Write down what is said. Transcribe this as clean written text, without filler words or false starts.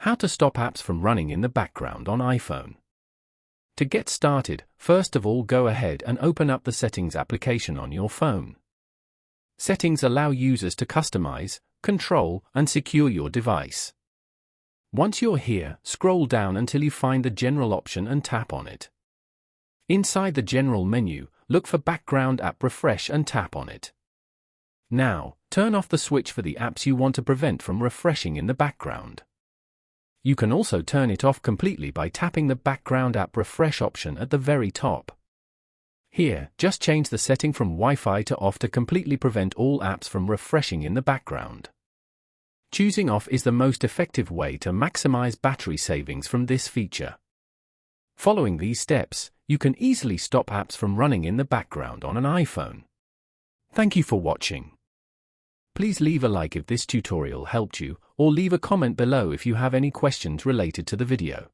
How to stop apps from running in the background on iPhone. To get started, first of all go ahead and open up the Settings application on your phone. Settings allow users to customize, control, and secure your device. Once you're here, scroll down until you find the General option and tap on it. Inside the General menu, look for Background App Refresh and tap on it. Now, turn off the switch for the apps you want to prevent from refreshing in the background. You can also turn it off completely by tapping the Background App Refresh option at the very top. Here, just change the setting from Wi-Fi to off to completely prevent all apps from refreshing in the background. Choosing off is the most effective way to maximize battery savings from this feature. Following these steps, you can easily stop apps from running in the background on an iPhone. Thank you for watching. Please leave a like if this tutorial helped you, or leave a comment below if you have any questions related to the video.